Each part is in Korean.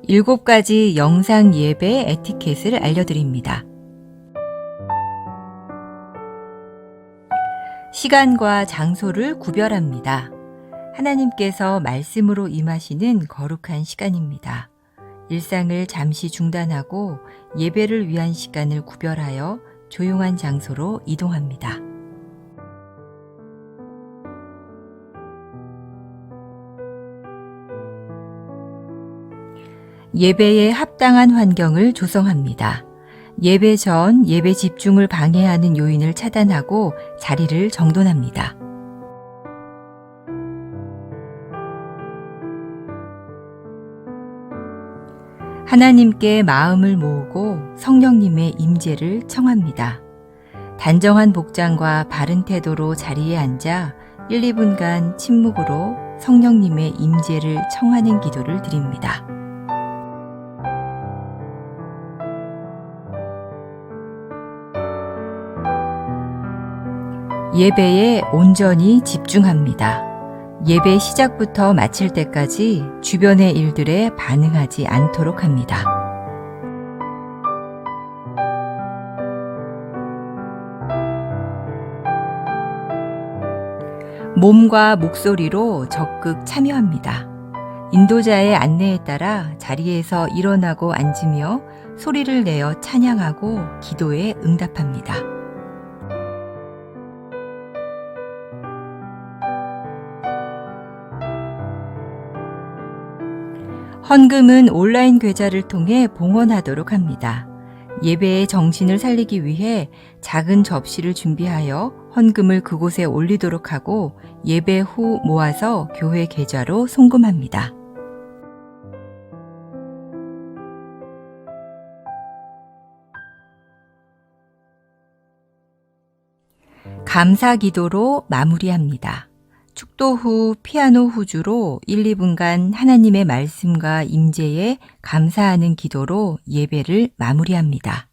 7가지 영상 예배 에티켓을 알려드립니다. 시간과 장소를 구별합니다. 하나님께서 말씀으로 임하시는 거룩한 시간입니다. 일상을 잠시 중단하고 예배를 위한 시간을 구별하여 조용한 장소로 이동합니다. 예배에 합당한 환경을 조성합니다. 예배 전 예배 집중을 방해하는 요인을 차단하고 자리를 정돈합니다. 하나님께 마음을 모으고 성령님의 임재를 청합니다. 단정한 복장과 바른 태도로 자리에 앉아 1, 2분간 침묵으로 성령님의 임재를 청하는 기도를 드립니다. 예배에 온전히 집중합니다. 예배 시작부터 마칠 때까지 주변의 일들에 반응하지 않도록 합니다. 몸과 목소리로 적극 참여합니다. 인도자의 안내에 따라 자리에서 일어나고 앉으며 소리를 내어 찬양하고 기도에 응답합니다. 헌금은 온라인 계좌를 통해 봉헌하도록 합니다. 예배의 정신을 살리기 위해 작은 접시를 준비하여 헌금을 그곳에 올리도록 하고 예배 후 모아서 교회 계좌로 송금합니다. 감사 기도로 마무리합니다. 축도 후 피아노 후주로 1, 2분간 하나님의 말씀과 임재에 감사하는 기도로 예배를 마무리합니다.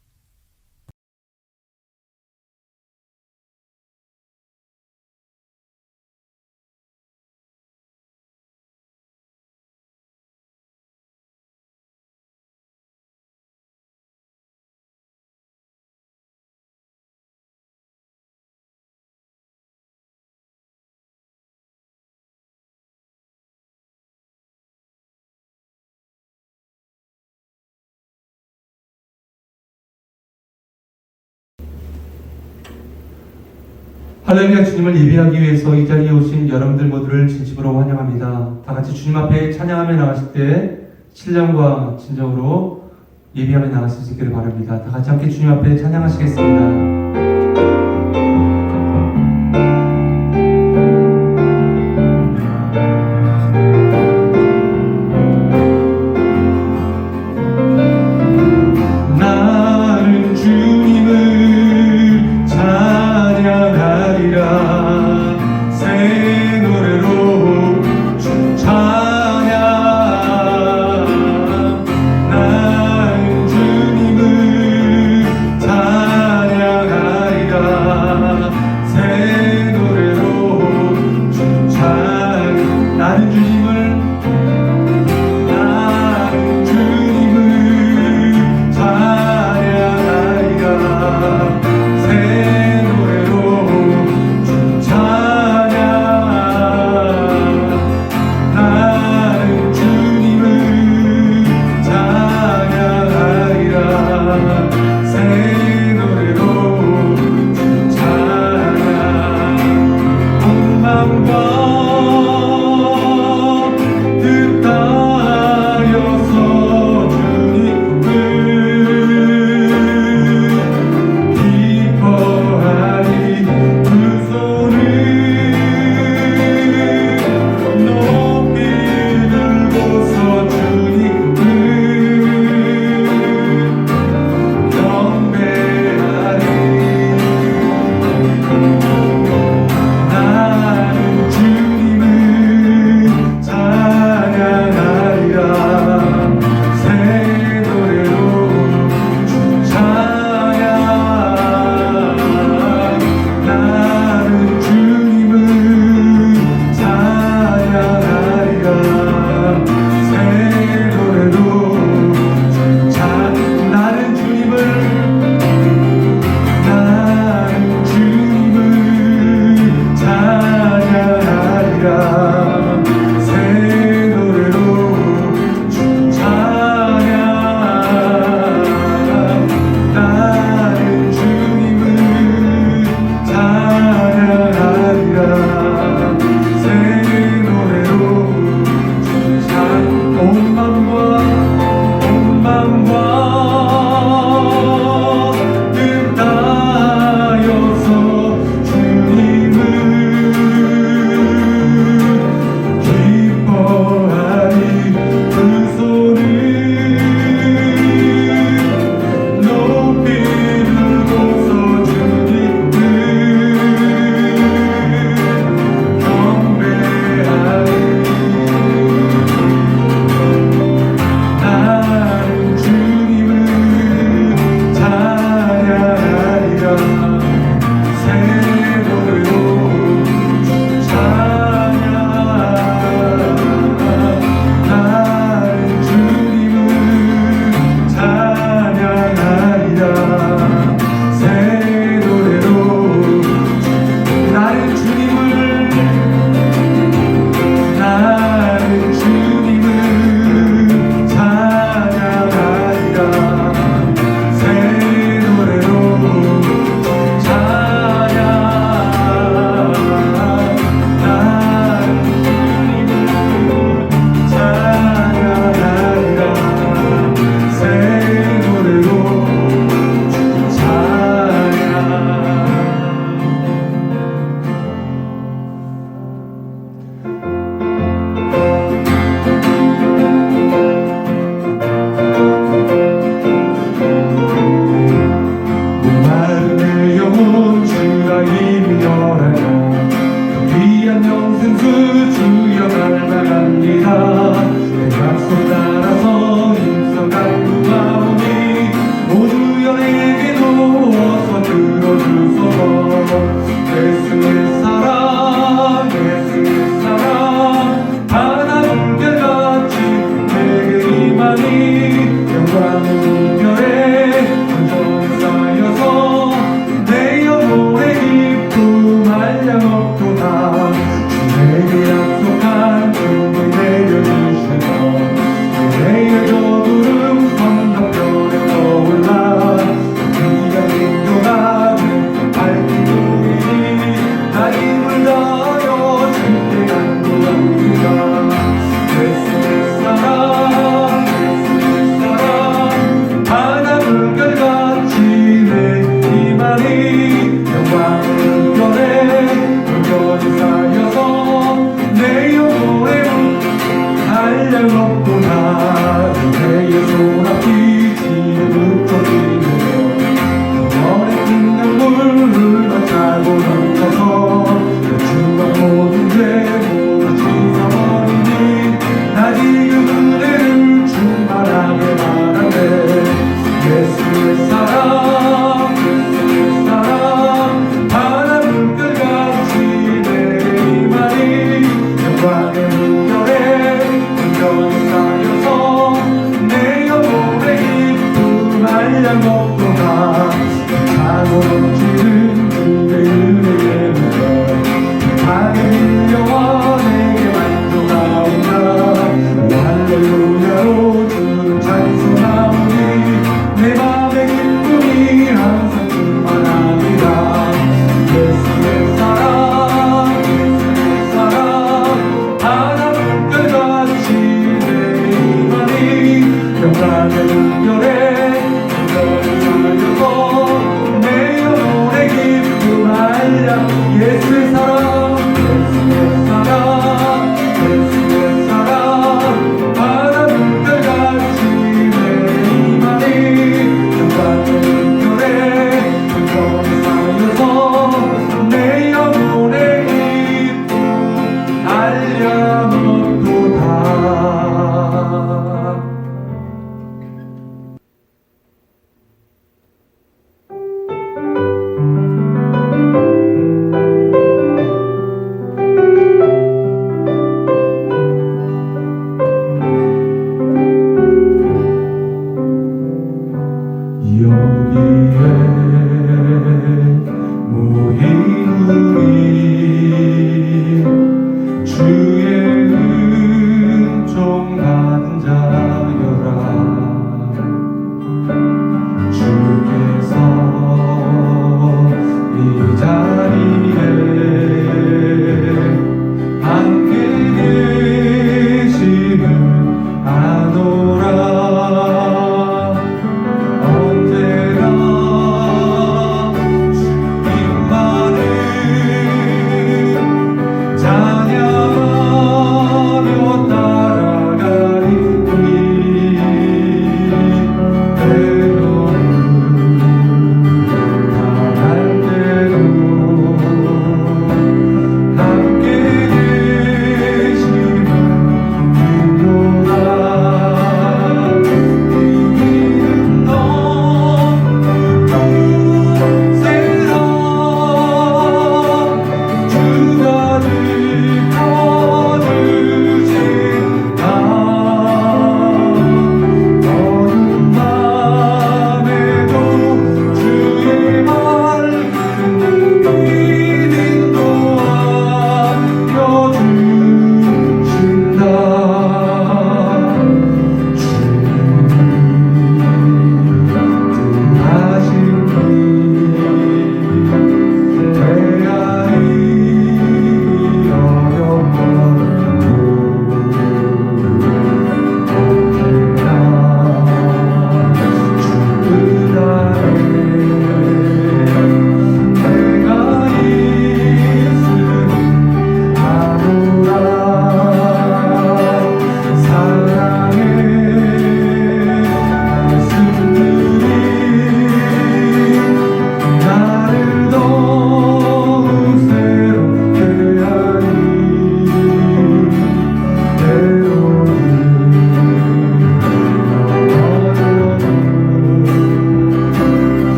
할렐루야. 주님을 예배하기 위해서 이 자리에 오신 여러분들 모두를 진심으로 환영합니다. 다 같이 주님 앞에 찬양하며 나가실 때 신령과 진정으로 예배하며 나가실 수 있기를 바랍니다. 다 같이 함께 주님 앞에 찬양하시겠습니다. 찬양하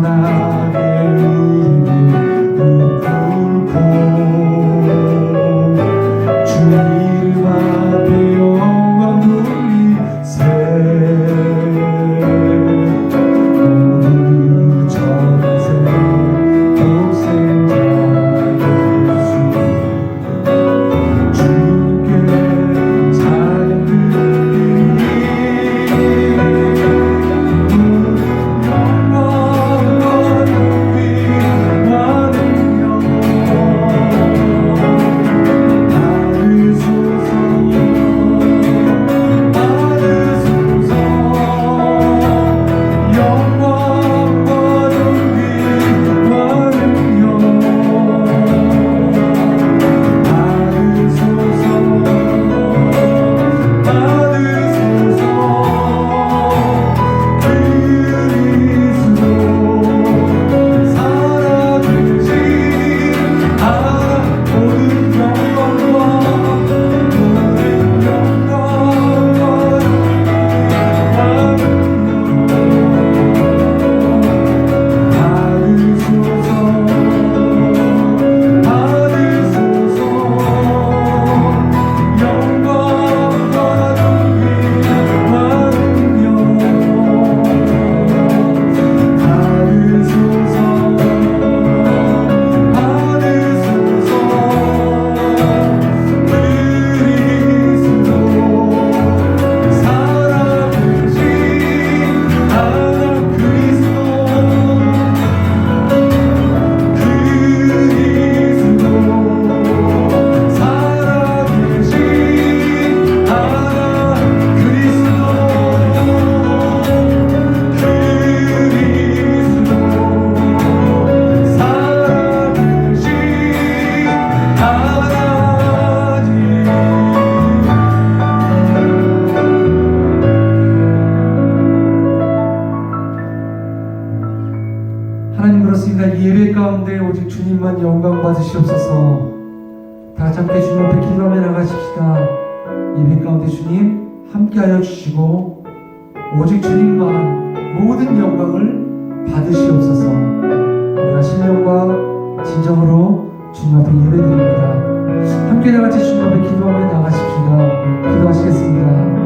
선하게 무릎 꿇고 주 이름 앞에 영광 돌리세 모두 전세 독생자 예수 주께 찬양 드리니 하나님 그렇습니다. 이 예배 가운데 오직 주님만 영광 받으시옵소서. 다 같이 함께 주님 앞에 기도하며 나가십시다. 예배 가운데 주님 함께하여 주시고 오직 주님만 모든 영광을 받으시옵소서. 우리가 신령과 진정으로 주님 앞에 예배드립니다. 함께 다 같이 주님 앞에 기도하며 나가십시다. 기도하시겠습니다.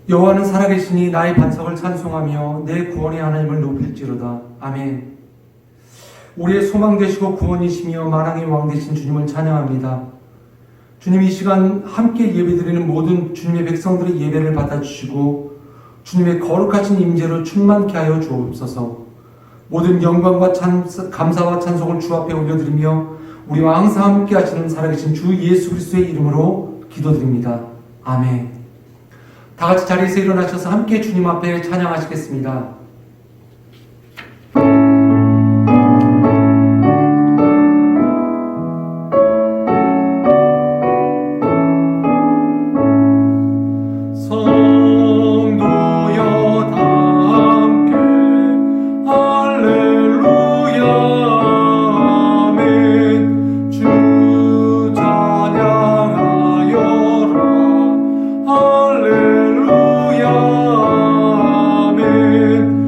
여호와는 살아계시니 나의 반석을 찬송하며 내 구원의 하나님을 높일지로다. 아멘. 우리의 소망 되시고 구원이시며 만왕의 왕 되신 주님을 찬양합니다. 주님 이 시간 함께 예배드리는 모든 주님의 백성들의 예배를 받아주시고 주님의 거룩하신 임재로 충만케 하여 주옵소서. 모든 영광과 감사와 찬송을 주 앞에 올려드리며 우리와 항상 함께 하시는 살아계신 주 예수 그리스도의 이름으로 기도드립니다. 아멘. 다 같이 자리에서 일어나셔서 함께 주님 앞에 찬양하시겠습니다. 할렐루야 아멘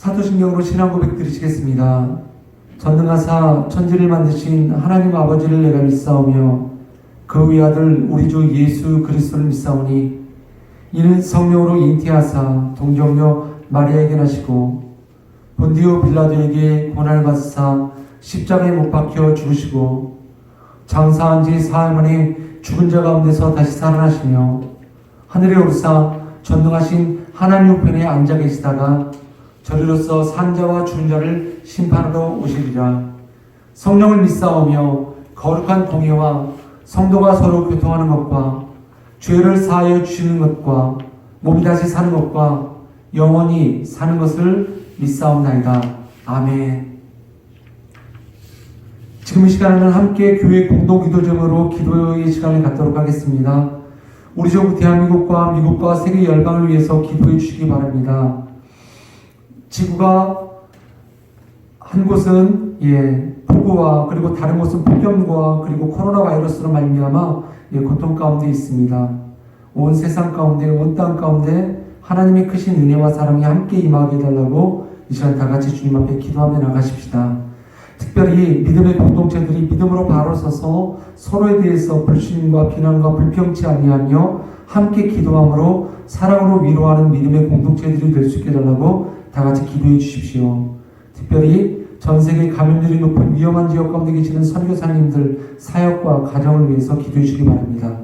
사도신경으로 신앙 고백 드리시겠습니다. 전능하사 천지를 만드신 하나님 아버지를 내가 믿사오며 그 외아들 우리 주 예수 그리스도를 믿사오니 이는 성령으로 잉태하사 동정녀 마리아에게 나시고 본디오 빌라도에게 고난을 받으사 십자가에 못 박혀 죽으시고 장사한 지 사흘 만에 죽은 자 가운데서 다시 살아나시며 하늘에 오르사 전능하신 하나님 우편에 앉아 계시다가 저리로서 산자와 죽은 자를 심판하러 오시리라. 성령을 믿사오며 거룩한 공예와 성도가 서로 교통하는 것과 죄를 사하여 주시는 것과 몸이 다시 사는 것과 영원히 사는 것을 믿사옵나이다. 아멘. 지금 이 시간에는 함께 교회 공동기도점으로 기도의 시간을 갖도록 하겠습니다. 우리 족 대한민국과 미국과 세계 열방을 위해서 기도해 주시기 바랍니다. 지구가 한 곳은 폭우와 그리고 다른 곳은 폭염과 그리고 코로나 바이러스로 말미암아 고통 가운데 있습니다. 온 세상 가운데 온 땅 가운데 하나님의 크신 은혜와 사랑이 함께 임하게 해달라고 이 시간 다 같이 주님 앞에 기도하며 나가십시다. 특별히 믿음의 공동체들이 믿음으로 바로 서서 서로에 대해서 불신과 비난과 불평치 아니하며 함께 기도함으로 사랑으로 위로하는 믿음의 공동체들이 될 수 있게 해달라고 다 같이 기도해 주십시오. 특별히 전 세계 감염률이 높은 위험한 지역 가운데 계시는 선교사님들 사역과 가정을 위해서 기도해 주시기 바랍니다.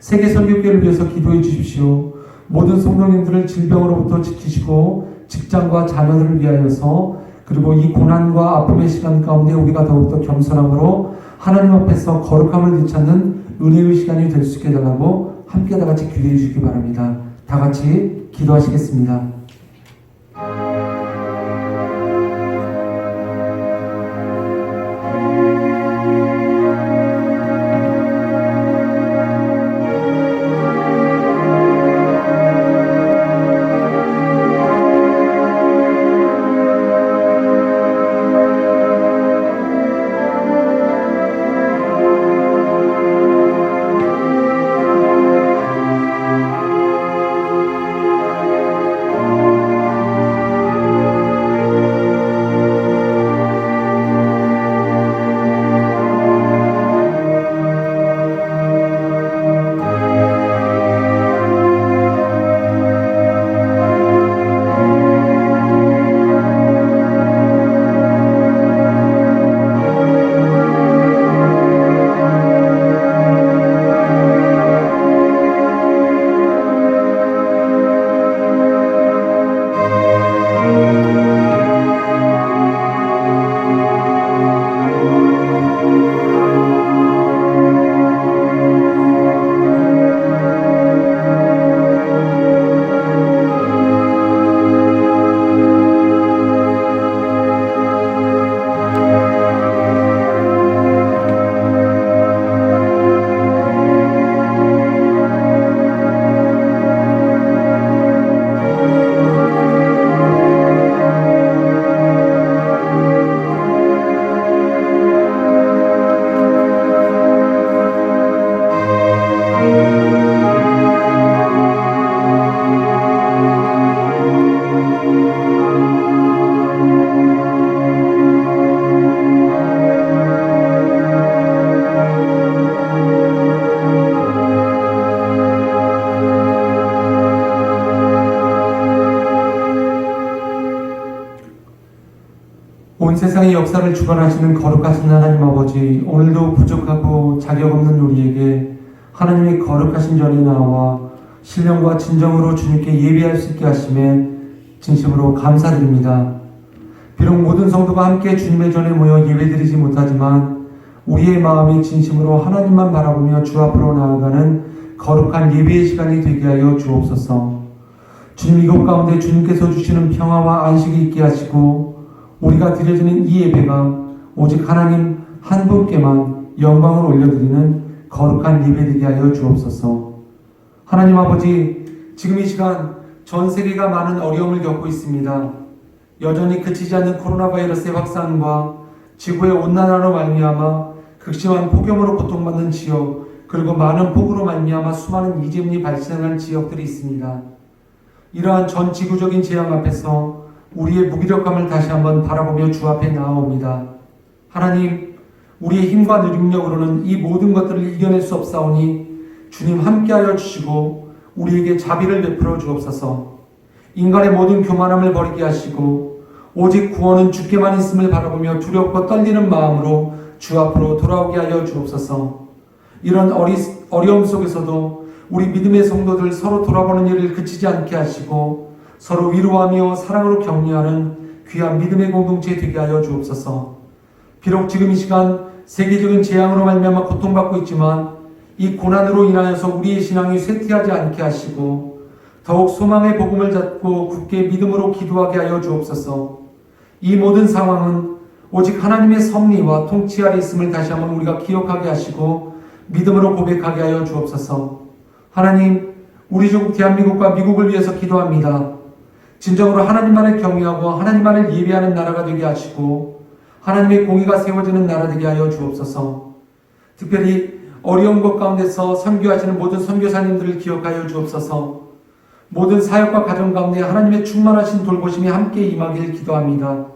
세계 선교교회를 위해서 기도해 주십시오. 모든 성도님들을 질병으로부터 지키시고 직장과 자녀들을 위하여서 그리고 이 고난과 아픔의 시간 가운데 우리가 더욱더 겸손함으로 하나님 앞에서 거룩함을 되찾는 은혜의 시간이 될 수 있게 해달라고 함께 다 같이 기도해 주시기 바랍니다. 다 같이 기도하시겠습니다. 온 세상의 역사를 주관하시는 거룩하신 하나님 아버지, 오늘도 부족하고 자격 없는 우리에게 하나님의 거룩하신 전에 나와 신령과 진정으로 주님께 예배할 수 있게 하심에 진심으로 감사드립니다. 비록 모든 성도가 함께 주님의 전에 모여 예배드리지 못하지만 우리의 마음이 진심으로 하나님만 바라보며 주 앞으로 나아가는 거룩한 예배의 시간이 되게 하여 주옵소서. 주님, 이곳 가운데 주님께서 주시는 평화와 안식이 있게 하시고 우리가 드려지는 이 예배가 오직 하나님 한 분께만 영광을 올려드리는 거룩한 예배 되게 하여 주옵소서. 하나님 아버지, 지금 이 시간 전 세계가 많은 어려움을 겪고 있습니다. 여전히 그치지 않는 코로나 바이러스의 확산과 지구의 온난화로 말미암아 극심한 폭염으로 고통받는 지역, 그리고 많은 폭우로 말미암아 수많은 이재민이 발생한 지역들이 있습니다. 이러한 전 지구적인 재앙 앞에서 우리의 무기력함을 다시 한번 바라보며 주 앞에 나아옵니다. 하나님, 우리의 힘과 능력으로는 이 모든 것들을 이겨낼 수 없사오니 주님 함께하여 주시고 우리에게 자비를 베풀어 주옵소서. 인간의 모든 교만함을 버리게 하시고 오직 구원은 주께만 있음을 바라보며 두렵고 떨리는 마음으로 주 앞으로 돌아오게 하여 주옵소서. 이런 어려움 속에서도 우리 믿음의 성도들 서로 돌아보는 일을 그치지 않게 하시고 서로 위로하며 사랑으로 격려하는 귀한 믿음의 공동체 되게 하여 주옵소서. 비록 지금 이 시간 세계적인 재앙으로 말미암아 고통받고 있지만 이 고난으로 인하여서 우리의 신앙이 쇠퇴하지 않게 하시고 더욱 소망의 복음을 잡고 굳게 믿음으로 기도하게 하여 주옵소서. 이 모든 상황은 오직 하나님의 섭리와 통치 아래 있음을 다시 한번 우리가 기억하게 하시고 믿음으로 고백하게 하여 주옵소서. 하나님, 우리 조국 대한민국과 미국을 위해서 기도합니다. 진정으로 하나님만을 경외하고 하나님만을 예배하는 나라가 되게 하시고 하나님의 공의가 세워지는 나라 되게 하여 주옵소서. 특별히 어려운 것 가운데서 선교하시는 모든 선교사님들을 기억하여 주옵소서. 모든 사역과 가정 가운데 하나님의 충만하신 돌보심이 함께 임하길 기도합니다.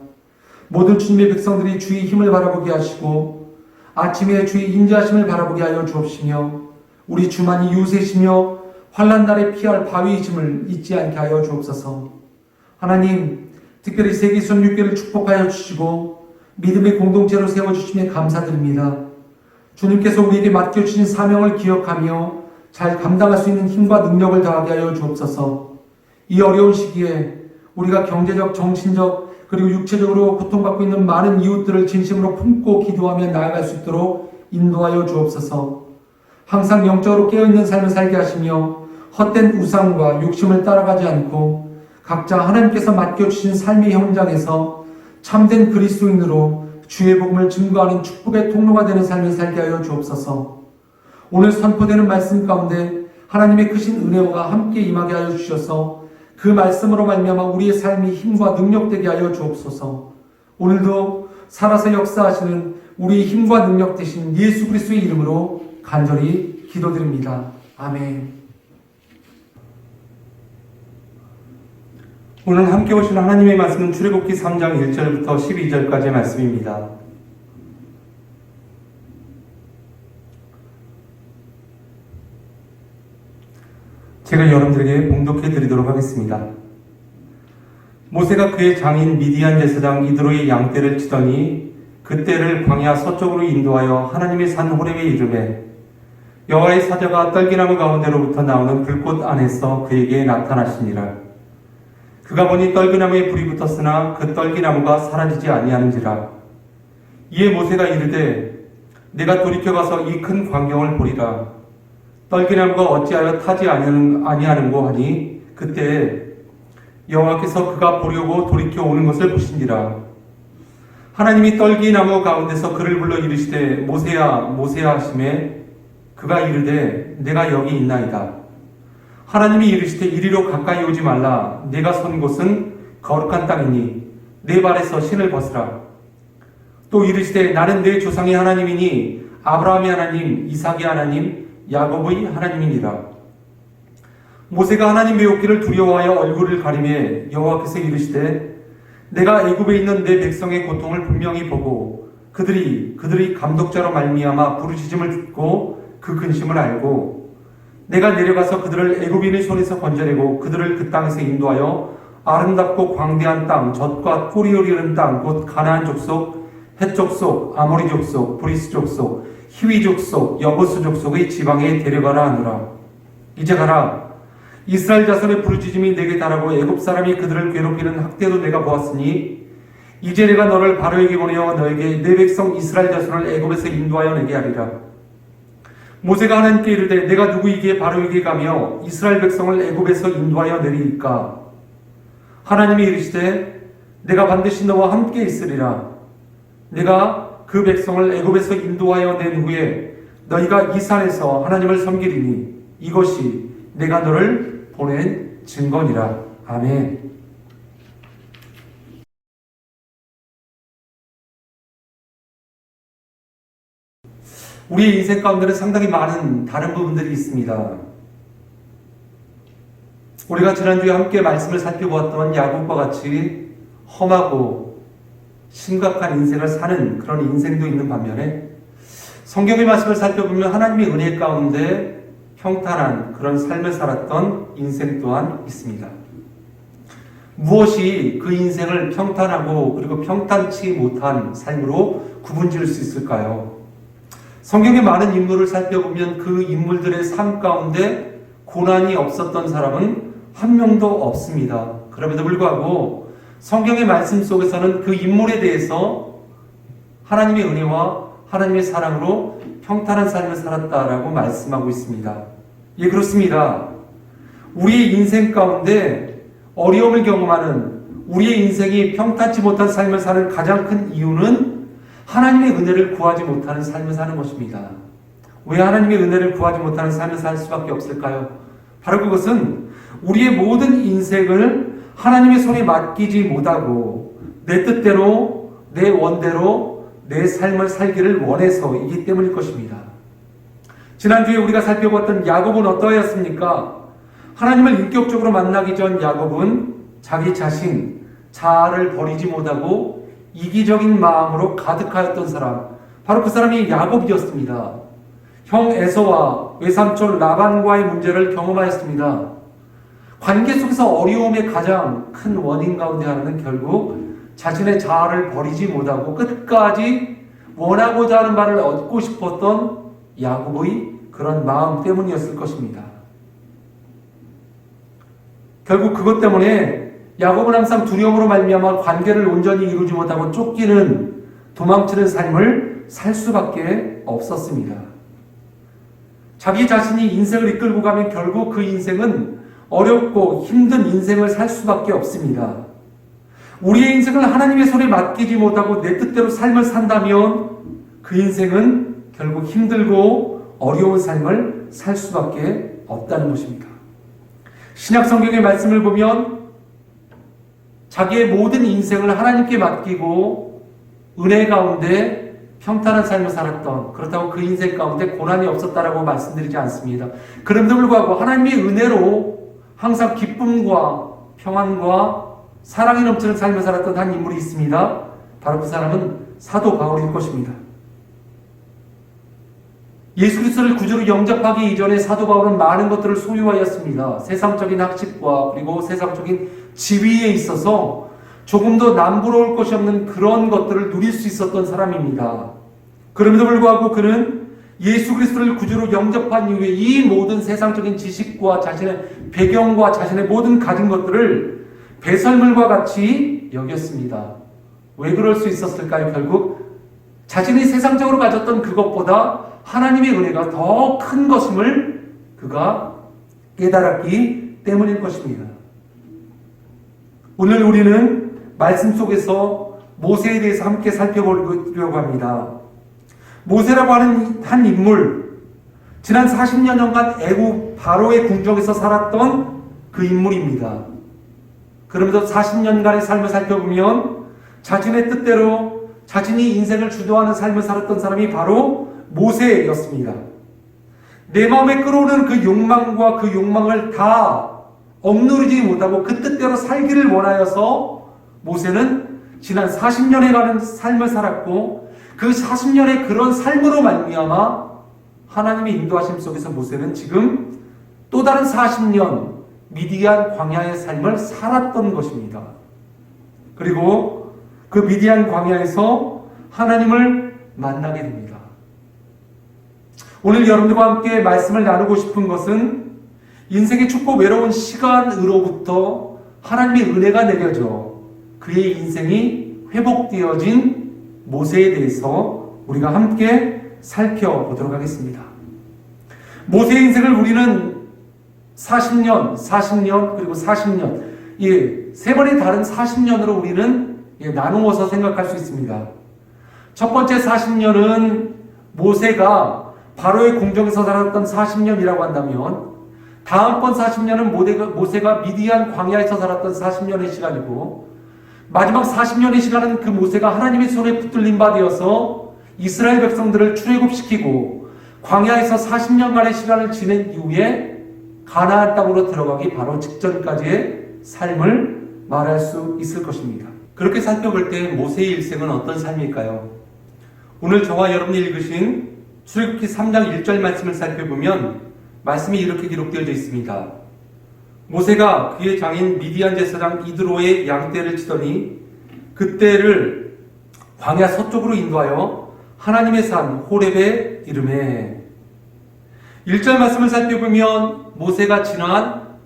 모든 주님의 백성들이 주의 힘을 바라보게 하시고 아침에 주의 인자하심을 바라보게 하여 주옵시며 우리 주만이 유세시며 환난 날에 피할 바위이심을 잊지 않게 하여 주옵소서. 하나님, 특별히 세계 선교회를 축복하여 주시고 믿음의 공동체로 세워주심에 감사드립니다. 주님께서 우리에게 맡겨주신 사명을 기억하며 잘 감당할 수 있는 힘과 능력을 더하게 하여 주옵소서. 이 어려운 시기에 우리가 경제적, 정신적, 그리고 육체적으로 고통받고 있는 많은 이웃들을 진심으로 품고 기도하며 나아갈 수 있도록 인도하여 주옵소서. 항상 영적으로 깨어있는 삶을 살게 하시며 헛된 우상과 욕심을 따라가지 않고 각자 하나님께서 맡겨주신 삶의 현장에서 참된 그리스도인으로 주의 복음을 증거하는 축복의 통로가 되는 삶을 살게 하여 주옵소서. 오늘 선포되는 말씀 가운데 하나님의 크신 은혜와 함께 임하게 하여 주셔서 그 말씀으로 말미암아 우리의 삶이 힘과 능력되게 하여 주옵소서. 오늘도 살아서 역사하시는 우리의 힘과 능력 되신 예수 그리스도의 이름으로 간절히 기도드립니다. 아멘. 오늘 함께 오신 하나님의 말씀은 출애굽기 3장 1절부터 12절까지의 말씀입니다. 제가 여러분들에게 봉독해 드리도록 하겠습니다. 모세가 그의 장인 미디안 제사장 이드로의 양떼를 치더니 그 떼를 광야 서쪽으로 인도하여 하나님의 산 호렙에 이르매 여호와의 사자가 떨기나무 가운데로부터 나오는 불꽃 안에서 그에게 나타나시니라. 그가 보니 떨기나무에 불이 붙었으나 그 떨기나무가 사라지지 아니하는지라. 이에 모세가 이르되 내가 돌이켜가서 이 큰 광경을 보리라. 떨기나무가 어찌하여 타지 아니하는고 하니 그때 여호와께서 그가 보려고 돌이켜 오는 것을 보신지라. 하나님이 떨기나무 가운데서 그를 불러 이르시되 모세야 모세야 하시매 그가 이르되 내가 여기 있나이다. 하나님이 이르시되 이리로 가까이 오지 말라. 내가 선 곳은 거룩한 땅이니 내 발에서 신을 벗으라. 또 이르시되 나는 내 조상의 하나님이니 아브라함의 하나님, 이삭의 하나님, 야곱의 하나님이니라. 모세가 하나님 배우기를 두려워하여 얼굴을 가리매 여호와께서 이르시되 내가 애굽에 있는 내 백성의 고통을 분명히 보고 그들이 감독자로 말미암아 부르짖음을 듣고 그 근심을 알고 내가 내려가서 그들을 애굽인의 손에서 건져내고 그들을 그 땅에서 인도하여 아름답고 광대한 땅, 젖과 꿀이 흐르는 땅, 곧 가나안 족속, 헷 족속, 아모리 족속, 브리스 족속, 히위 족속, 여부스 족속의 지방에 데려가라 하노라. 이제 가라. 이스라엘 자손의 부르짖음이 내게 달하고 애굽 사람이 그들을 괴롭히는 학대도 내가 보았으니 이제 내가 너를 바로에게 보내어 너에게 내 백성 이스라엘 자손을 애굽에서 인도하여 내게 하리라. 모세가 하나님께 이르되 내가 누구이기에 바로에게 가며 이스라엘 백성을 애굽에서 인도하여 내리이까. 하나님이 이르시되 내가 반드시 너와 함께 있으리라. 내가 그 백성을 애굽에서 인도하여 낸 후에 너희가 이 산에서 하나님을 섬기리니 이것이 내가 너를 보낸 증거니라. 아멘. 우리의 인생 가운데는 상당히 많은 다른 부분들이 있습니다. 우리가 지난주에 함께 말씀을 살펴보았던 야곱과 같이 험하고 심각한 인생을 사는 그런 인생도 있는 반면에 성경의 말씀을 살펴보면 하나님의 은혜 가운데 평탄한 그런 삶을 살았던 인생 또한 있습니다. 무엇이 그 인생을 평탄하고 그리고 평탄치 못한 삶으로 구분지을 수 있을까요? 성경의 많은 인물을 살펴보면 그 인물들의 삶 가운데 고난이 없었던 사람은 한 명도 없습니다. 그럼에도 불구하고 성경의 말씀 속에서는 그 인물에 대해서 하나님의 은혜와 하나님의 사랑으로 평탄한 삶을 살았다라고 말씀하고 있습니다. 예, 그렇습니다. 우리의 인생 가운데 어려움을 경험하는 우리의 인생이 평탄치 못한 삶을 사는 가장 큰 이유는 하나님의 은혜를 구하지 못하는 삶을 사는 것입니다. 왜 하나님의 은혜를 구하지 못하는 삶을 살 수밖에 없을까요? 바로 그것은 우리의 모든 인생을 하나님의 손에 맡기지 못하고 내 뜻대로 내 원대로 내 삶을 살기를 원해서이기 때문일 것입니다. 지난주에 우리가 살펴봤던 야곱은 어떠했습니까? 하나님을 인격적으로 만나기 전 야곱은 자기 자신, 자아를 버리지 못하고 이기적인 마음으로 가득하였던 사람, 바로 그 사람이 야곱이었습니다. 형 에서와 외삼촌 라반과의 문제를 경험하였습니다. 관계 속에서 어려움의 가장 큰 원인 가운데 하나는 결국 자신의 자아를 버리지 못하고 끝까지 원하고자 하는 바를 얻고 싶었던 야곱의 그런 마음 때문이었을 것입니다. 결국 그것 때문에 야곱은 항상 두려움으로 말미암아 관계를 온전히 이루지 못하고 쫓기는 도망치는 삶을 살 수밖에 없었습니다. 자기 자신이 인생을 이끌고 가면 결국 그 인생은 어렵고 힘든 인생을 살 수밖에 없습니다. 우리의 인생을 하나님의 손에 맡기지 못하고 내 뜻대로 삶을 산다면 그 인생은 결국 힘들고 어려운 삶을 살 수밖에 없다는 것입니다. 신약 성경의 말씀을 보면 자기의 모든 인생을 하나님께 맡기고 은혜 가운데 평탄한 삶을 살았던, 그렇다고 그 인생 가운데 고난이 없었다라고 말씀드리지 않습니다. 그럼에도 불구하고 하나님의 은혜로 항상 기쁨과 평안과 사랑이 넘치는 삶을 살았던 한 인물이 있습니다. 바로 그 사람은 사도 바울일 것입니다. 예수 그리스도를 구주로 영접하기 이전에 사도 바울은 많은 것들을 소유하였습니다. 세상적인 학식과 그리고 세상적인 지위에 있어서 조금 더 남부러울 것이 없는 그런 것들을 누릴 수 있었던 사람입니다. 그럼에도 불구하고 그는 예수 그리스도를 구주로 영접한 이후에 이 모든 세상적인 지식과 자신의 배경과 자신의 모든 가진 것들을 배설물과 같이 여겼습니다. 왜 그럴 수 있었을까요? 결국 자신이 세상적으로 가졌던 그것보다 하나님의 은혜가 더 큰 것임을 그가 깨달았기 때문일 것입니다. 오늘 우리는 말씀 속에서 모세에 대해서 함께 살펴보려고 합니다. 모세라고 하는 한 인물, 지난 40년간 애굽 바로의 궁정에서 살았던 그 인물입니다. 그러면서 40년간의 삶을 살펴보면 자신의 뜻대로 자신이 인생을 주도하는 삶을 살았던 사람이 바로 모세였습니다. 내 마음에 끌어오는 그 욕망과 그 욕망을 다 억누르지 못하고 그 뜻대로 살기를 원하여서 모세는 지난 40년에 가는 삶을 살았고 그 40년의 그런 삶으로 말미암아 하나님의 인도하심 속에서 모세는 지금 또 다른 40년 미디안 광야의 삶을 살았던 것입니다. 그리고 그 미디안 광야에서 하나님을 만나게 됩니다. 오늘 여러분들과 함께 말씀을 나누고 싶은 것은 인생의 춥고 외로운 시간으로부터 하나님의 은혜가 내려져 그의 인생이 회복되어진 모세에 대해서 우리가 함께 살펴보도록 하겠습니다. 모세의 인생을 우리는 40년, 그리고 40년, 세 번의 다른 40년으로 우리는 나누어서 생각할 수 있습니다. 첫 번째 40년은 모세가 바로의 궁정에서 살았던 40년이라고 한다면 다음번 40년은 모세가 미디안 광야에서 살았던 40년의 시간이고 마지막 40년의 시간은 그 모세가 하나님의 손에 붙들린 바 되어서 이스라엘 백성들을 출애굽시키고 광야에서 40년간의 시간을 지낸 이후에 가나안 땅으로 들어가기 바로 직전까지의 삶을 말할 수 있을 것입니다. 그렇게 살펴볼 때 모세의 일생은 어떤 삶일까요? 오늘 저와 여러분이 읽으신 출애굽기 3장 1절 말씀을 살펴보면 말씀이 이렇게 기록되어져 있습니다. 모세가 그의 장인 미디안 제사장 이드로의 양떼를 치더니 그떼를 광야 서쪽으로 인도하여 하나님의 산 호렙에 이르매. 1절 말씀을 살펴보면 모세가 지난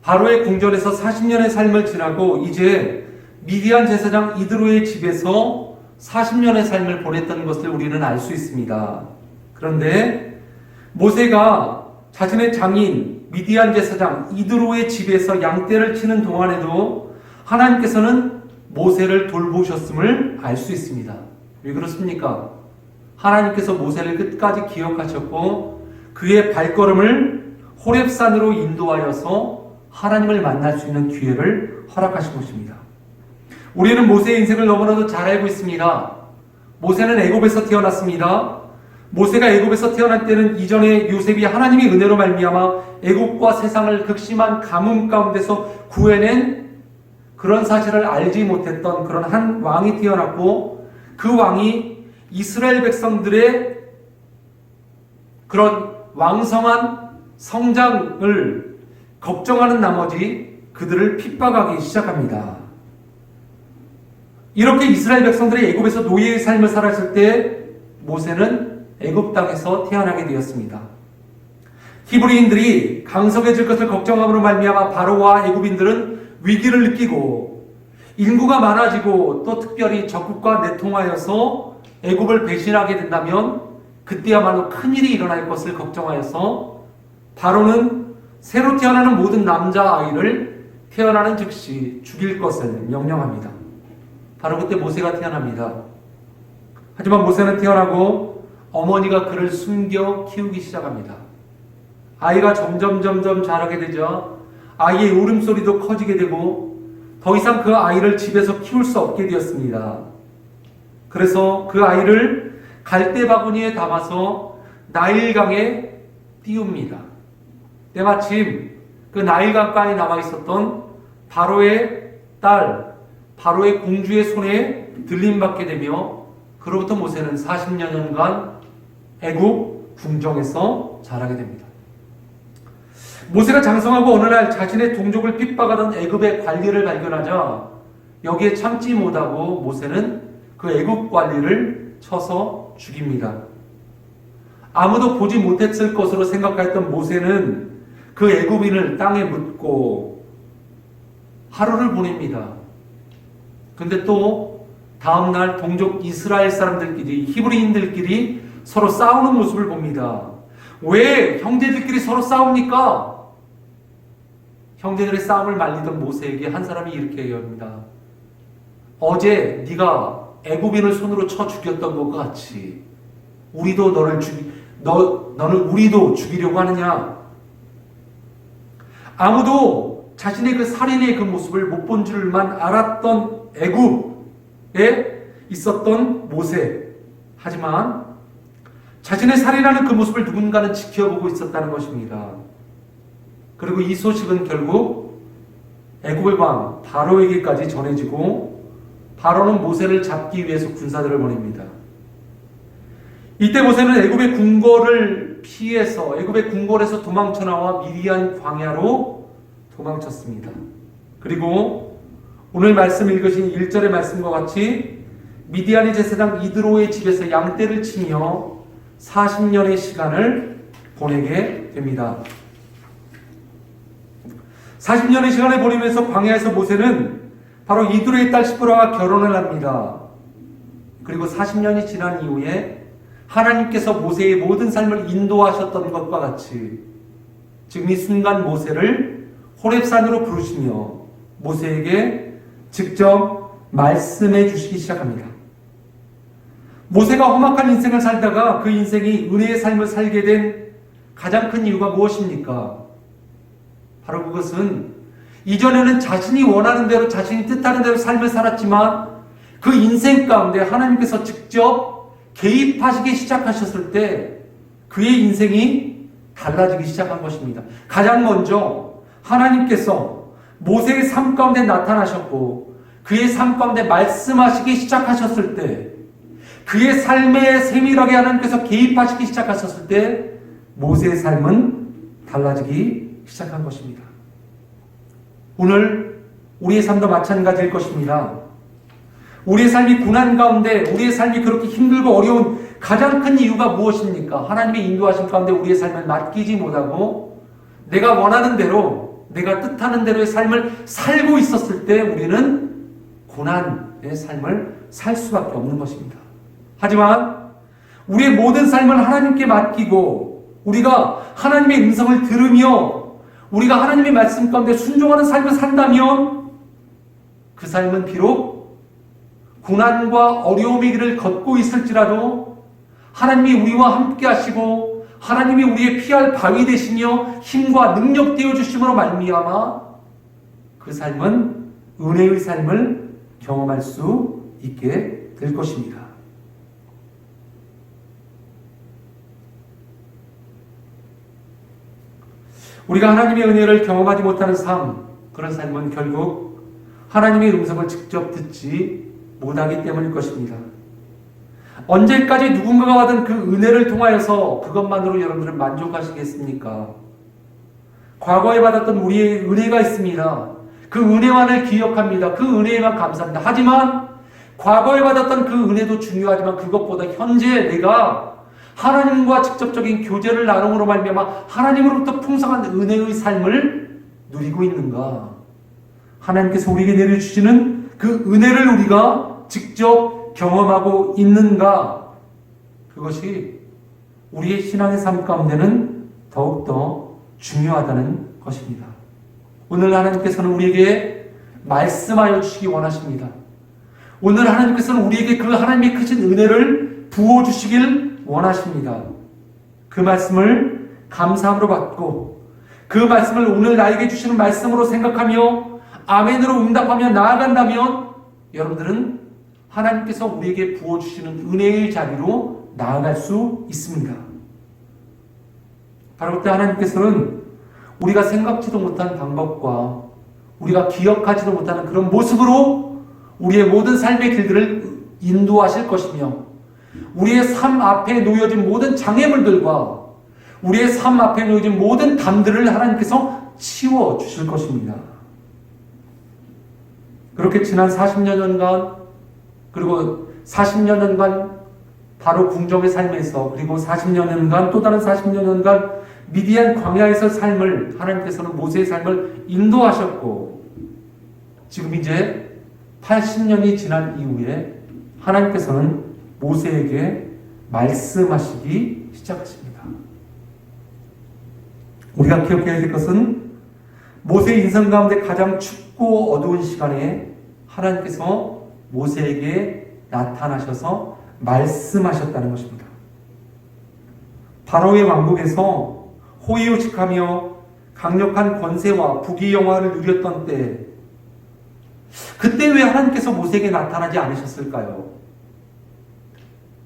바로의 궁전에서 40년의 삶을 지나고 이제 미디안 제사장 이드로의 집에서 40년의 삶을 보냈던 것을 우리는 알 수 있습니다. 그런데 모세가 자신의 장인 미디안 제사장 이드로의 집에서 양떼를 치는 동안에도 하나님께서는 모세를 돌보셨음을 알 수 있습니다. 왜 그렇습니까? 하나님께서 모세를 끝까지 기억하셨고 그의 발걸음을 호렙산으로 인도하여서 하나님을 만날 수 있는 기회를 허락하신 것입니다. 우리는 모세의 인생을 너무나도 잘 알고 있습니다. 모세는 애굽에서 태어났습니다. 모세가 애굽에서 태어날 때는 이전에 요셉이 하나님의 은혜로 말미암아 애굽과 세상을 극심한 가뭄 가운데서 구해낸 그런 사실을 알지 못했던 그런 한 왕이 태어났고 그 왕이 이스라엘 백성들의 그런 왕성한 성장을 걱정하는 나머지 그들을 핍박하기 시작합니다. 이렇게 이스라엘 백성들이 애굽에서 노예의 삶을 살았을 때 모세는 애굽 땅에서 태어나게 되었습니다. 히브리인들이 강성해질 것을 걱정함으로 말미암아 바로와 애굽인들은 위기를 느끼고 인구가 많아지고 또 특별히 적국과 내통하여서 애굽을 배신하게 된다면 그때야말로 큰일이 일어날 것을 걱정하여서 바로는 새로 태어나는 모든 남자아이를 태어나는 즉시 죽일 것을 명령합니다. 바로 그때 모세가 태어납니다. 하지만 모세는 태어나고 어머니가 그를 숨겨 키우기 시작합니다. 아이가 점점 자라게 되죠. 아이의 울음소리도 커지게 되고 더 이상 그 아이를 집에서 키울 수 없게 되었습니다. 그래서 그 아이를 갈대 바구니에 담아서 나일강에 띄웁니다. 때마침 그 나일강가에 남아 있었던 바로의 딸, 바로의 공주의 손에 들림받게 되며 그로부터 모세는 40년간 애굽 궁정에서 자라게 됩니다. 모세가 장성하고 어느 날 자신의 동족을 핍박하던 애굽의 관리를 발견하자 여기에 참지 못하고 모세는 그 애굽 관리를 쳐서 죽입니다. 아무도 보지 못했을 것으로 생각했던 모세는 그 애굽인을 땅에 묻고 하루를 보냅니다. 근데 또 다음날 동족 이스라엘 사람들끼리 히브리인들끼리 서로 싸우는 모습을 봅니다. 왜 형제들끼리 서로 싸웁니까? 형제들의 싸움을 말리던 모세에게 한 사람이 이렇게 얘기합니다. 어제 네가 애굽인을 손으로 쳐 죽였던 것과 같이 우리도 너는 우리도 죽이려고 하느냐? 아무도 자신의 그 살인의 그 모습을 못 본 줄만 알았던 애굽에 있었던 모세. 하지만 자신의 살인하는 그 모습을 누군가는 지켜보고 있었다는 것입니다. 그리고 이 소식은 결국 애굽의 왕 바로에게까지 전해지고 바로는 모세를 잡기 위해서 군사들을 보냅니다. 이때 모세는 애굽의 궁궐을 피해서 애굽의 궁궐에서 도망쳐 나와 미디안 광야로 도망쳤습니다. 그리고 오늘 말씀 읽으신 1절의 말씀과 같이 미디안의 제사장 이드로의 집에서 양떼를 치며 40년의 시간을 보내게 됩니다. 40년의 시간을 보내면서 광야에서 모세는 바로 이드로의 딸 시브라와 결혼을 합니다. 그리고 40년이 지난 이후에 하나님께서 모세의 모든 삶을 인도하셨던 것과 같이 지금 이 순간 모세를 호렙산으로 부르시며 모세에게 직접 말씀해 주시기 시작합니다. 모세가 험악한 인생을 살다가 그 인생이 은혜의 삶을 살게 된 가장 큰 이유가 무엇입니까? 바로 그것은 이전에는 자신이 원하는 대로 자신이 뜻하는 대로 삶을 살았지만 그 인생 가운데 하나님께서 직접 개입하시기 시작하셨을 때 그의 인생이 달라지기 시작한 것입니다. 가장 먼저 하나님께서 모세의 삶 가운데 나타나셨고 그의 삶 가운데 말씀하시기 시작하셨을 때, 그의 삶에 세밀하게 하나님께서 개입하시기 시작하셨을 때 모세의 삶은 달라지기 시작한 것입니다. 오늘 우리의 삶도 마찬가지일 것입니다. 우리의 삶이 고난 가운데, 우리의 삶이 그렇게 힘들고 어려운 가장 큰 이유가 무엇입니까? 하나님의 인도하심 가운데 우리의 삶을 맡기지 못하고 내가 원하는 대로, 내가 뜻하는 대로의 삶을 살고 있었을 때 우리는 고난의 삶을 살 수밖에 없는 것입니다. 하지만 우리의 모든 삶을 하나님께 맡기고 우리가 하나님의 음성을 들으며 우리가 하나님의 말씀 가운데 순종하는 삶을 산다면 그 삶은 비록 고난과 어려움의 길을 걷고 있을지라도 하나님이 우리와 함께 하시고 하나님이 우리의 피할 바위 되시며 힘과 능력 되어 주심으로 말미암아 그 삶은 은혜의 삶을 경험할 수 있게 될 것입니다. 우리가 하나님의 은혜를 경험하지 못하는 삶, 그런 삶은 결국 하나님의 음성을 직접 듣지 못하기 때문일 것입니다. 언제까지 누군가가 받은 그 은혜를 통하여서 그것만으로 여러분들은 만족하시겠습니까? 과거에 받았던 우리의 은혜가 있습니다. 그 은혜만을 기억합니다. 그 은혜에만 감사합니다. 하지만 과거에 받았던 그 은혜도 중요하지만 그것보다 현재 내가 하나님과 직접적인 교제를 나눔으로 말미암아 하나님으로부터 풍성한 은혜의 삶을 누리고 있는가? 하나님께서 우리에게 내려주시는 그 은혜를 우리가 직접 경험하고 있는가? 그것이 우리의 신앙의 삶 가운데는 더욱더 중요하다는 것입니다. 오늘 하나님께서는 우리에게 말씀하여 주시기 원하십니다. 오늘 하나님께서는 우리에게 그 하나님의 크신 은혜를 부어주시길 원하십니다. 그 말씀을 감사함으로 받고 그 말씀을 오늘 나에게 주시는 말씀으로 생각하며 아멘으로 응답하며 나아간다면 여러분들은 하나님께서 우리에게 부어주시는 은혜의 자리로 나아갈 수 있습니다. 바로 그때 하나님께서는 우리가 생각지도 못한 방법과 우리가 기억하지도 못하는 그런 모습으로 우리의 모든 삶의 길들을 인도하실 것이며 우리의 삶 앞에 놓여진 모든 장애물들과 우리의 삶 앞에 놓여진 모든 담들을 하나님께서 치워주실 것입니다. 그렇게 지난 40여 년간 그리고 40여 년간 바로 궁정의 삶에서 그리고 40여 년간 또 다른 40여 년간 미디안 광야에서 삶을 하나님께서는 모세의 삶을 인도하셨고 지금 이제 80년이 지난 이후에 하나님께서는 모세에게 말씀하시기 시작하십니다. 우리가 기억해야 될 것은 모세의 인생 가운데 가장 춥고 어두운 시간에 하나님께서 모세에게 나타나셔서 말씀하셨다는 것입니다. 바로의 왕국에서 호의호식하며 강력한 권세와 부귀영화를 누렸던 때 그때 왜 하나님께서 모세에게 나타나지 않으셨을까요?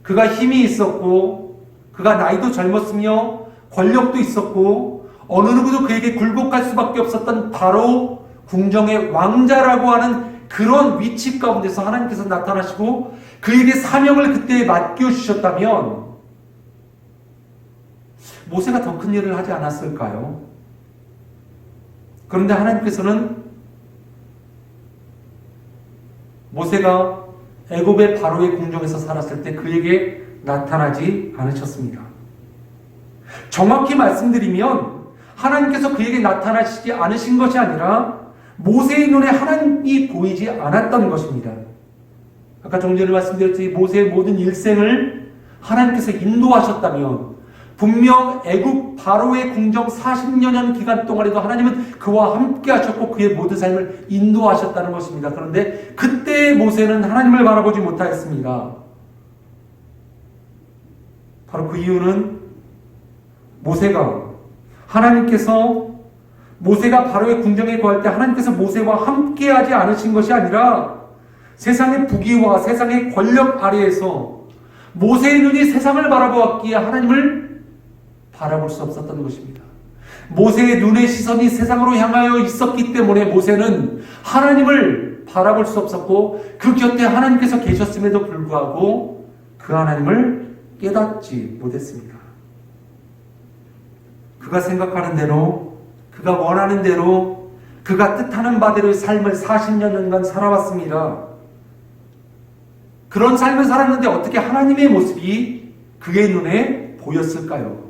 그가 힘이 있었고 그가 나이도 젊었으며 권력도 있었고 어느 누구도 그에게 굴복할 수밖에 없었던 바로 궁정의 왕자라고 하는 그런 위치 가운데서 하나님께서 나타나시고 그에게 사명을 그때 맡겨주셨다면 모세가 더 큰 일을 하지 않았을까요? 그런데 하나님께서는 모세가 애굽의 바로의 궁정에서 살았을 때 그에게 나타나지 않으셨습니다. 정확히 말씀드리면 하나님께서 그에게 나타나시지 않으신 것이 아니라 모세의 눈에 하나님이 보이지 않았다는 것입니다. 아까 좀 전에 말씀드렸듯이 모세의 모든 일생을 하나님께서 인도하셨다면 분명 애굽 바로의 궁정 40년 기간 동안에도 하나님은 그와 함께 하셨고 그의 모든 삶을 인도하셨다는 것입니다. 그런데 그때의 모세는 하나님을 바라보지 못하였습니다. 바로 그 이유는 모세가 바로의 궁정에 거할 때 하나님께서 모세와 함께 하지 않으신 것이 아니라 세상의 부귀와 세상의 권력 아래에서 모세의 눈이 세상을 바라보았기에 하나님을 바라볼 수 없었던 것입니다. 모세의 눈의 시선이 세상으로 향하여 있었기 때문에 모세는 하나님을 바라볼 수 없었고 그 곁에 하나님께서 계셨음에도 불구하고 그 하나님을 깨닫지 못했습니다. 그가 생각하는 대로, 그가 원하는 대로, 그가 뜻하는 바대로의 삶을 40년간 살아왔습니다. 그런 삶을 살았는데 어떻게 하나님의 모습이 그의 눈에 보였을까요?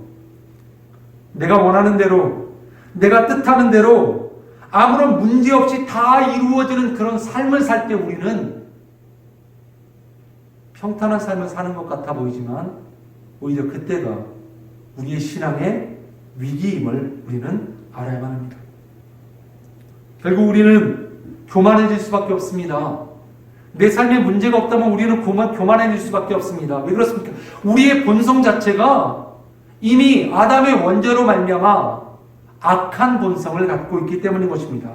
내가 원하는 대로, 내가 뜻하는 대로 아무런 문제 없이 다 이루어지는 그런 삶을 살 때 우리는 평탄한 삶을 사는 것 같아 보이지만 오히려 그때가 우리의 신앙의 위기임을 우리는 알아야만 합니다. 결국 우리는 교만해질 수밖에 없습니다. 내 삶에 문제가 없다면 우리는 교만해질 수밖에 없습니다. 왜 그렇습니까? 우리의 본성 자체가 이미 아담의 원죄로 말미암아 악한 본성을 갖고 있기 때문인 것입니다.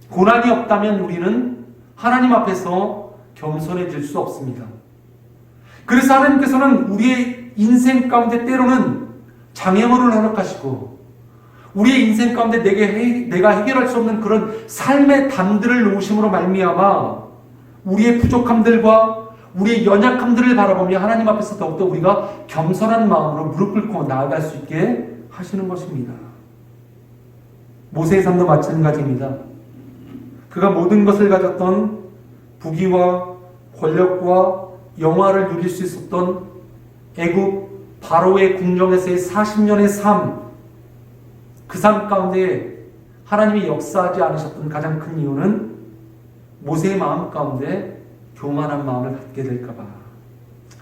고난이 없다면 우리는 하나님 앞에서 겸손해질 수 없습니다. 그래서 하나님께서는 우리의 인생 가운데 때로는 장애물을 허락하시고 우리의 인생 가운데 내가 해결할 수 없는 그런 삶의 담들을 놓으심으로 말미암아 우리의 부족함들과 우리의 연약함들을 바라보며 하나님 앞에서 더욱더 우리가 겸손한 마음으로 무릎 꿇고 나아갈 수 있게 하시는 것입니다. 모세의 삶도 마찬가지입니다. 그가 모든 것을 가졌던 부귀와 권력과 영화를 누릴 수 있었던 애굽 바로의 궁정에서의 40년의 삶, 그 삶 가운데 하나님이 역사하지 않으셨던 가장 큰 이유는 모세의 마음 가운데 교만한 마음을 갖게 될까봐.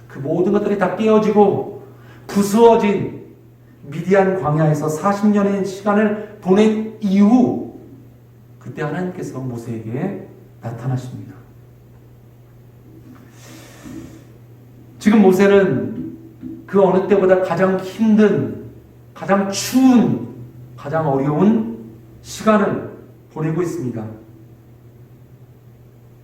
그 모든 것들이 다 깨어지고 부수어진 미디안 광야에서 40년의 시간을 보낸 이후 그때 하나님께서 모세에게 나타나십니다. 지금 모세는 그 어느 때보다 가장 힘든, 가장 추운, 가장 어려운 시간을 보내고 있습니다.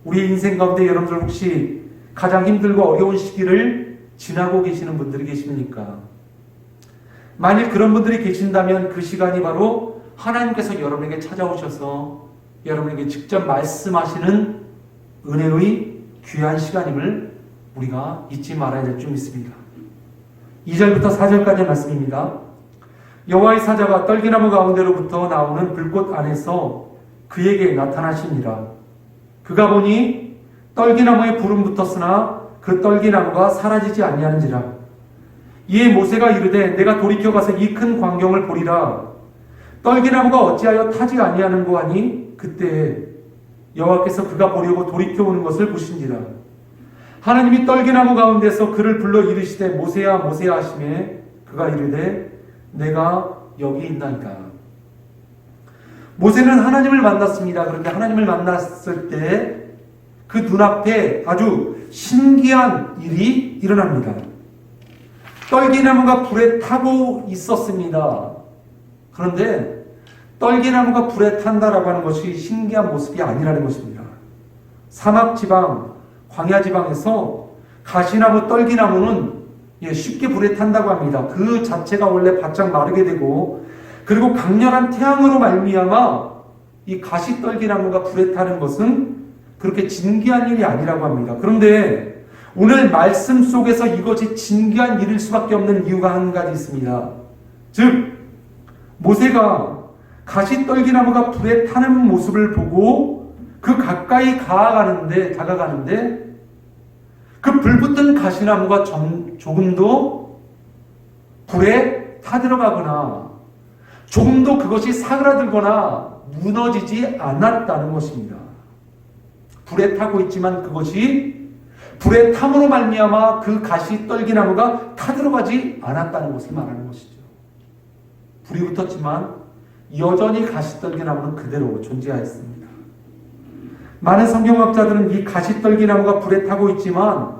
우리 인생 가운데 여러분들 혹시 가장 힘들고 어려운 시기를 지나고 계시는 분들이 계십니까? 만일 그런 분들이 계신다면 그 시간이 바로 하나님께서 여러분에게 찾아오셔서 여러분에게 직접 말씀하시는 은혜의 귀한 시간임을 우리가 잊지 말아야 될 줄 믿습니다. 2절부터 4절까지의 말씀입니다. 여호와의 사자가 떨기나무 가운데로부터 나오는 불꽃 안에서 그에게 나타나시니라. 그가 보니 떨기나무에 불은 붙었으나 그 떨기나무가 사라지지 아니하는지라. 이에 모세가 이르되 내가 돌이켜 가서 이 큰 광경을 보리라. 떨기나무가 어찌하여 타지 아니하는고 하니 그때 여호와께서 그가 보려고 돌이켜 오는 것을 보신지라. 하나님이 떨기나무 가운데서 그를 불러 이르시되 모세야 모세야 하시매 그가 이르되 내가 여기 있나이다. 모세는 하나님을 만났습니다. 그런데 하나님을 만났을 때 그 눈앞에 아주 신기한 일이 일어납니다. 떨기나무가 불에 타고 있었습니다. 그런데 떨기나무가 불에 탄다라고 하는 것이 신기한 모습이 아니라는 것입니다. 사막지방, 광야지방에서 가시나무, 떨기나무는 쉽게 불에 탄다고 합니다. 그 자체가 원래 바짝 마르게 되고 그리고 강렬한 태양으로 말미암아 이 가시떨기나무가 불에 타는 것은 그렇게 진기한 일이 아니라고 합니다. 그런데 오늘 말씀 속에서 이것이 진기한 일일 수밖에 없는 이유가 한 가지 있습니다. 즉 모세가 가시떨기나무가 불에 타는 모습을 보고 그 가까이 다가가는데 그 불붙은 가시나무가 조금도 불에 타들어가거나 조금도 그것이 사그라들거나 무너지지 않았다는 것입니다. 불에 타고 있지만 그것이 불에 탐으로 말미암아 그 가시떨기나무가 타들어가지 않았다는 것을 말하는 것이죠. 불이 붙었지만 여전히 가시떨기나무는 그대로 존재하였습니다. 많은 성경학자들은 이 가시떨기나무가 불에 타고 있지만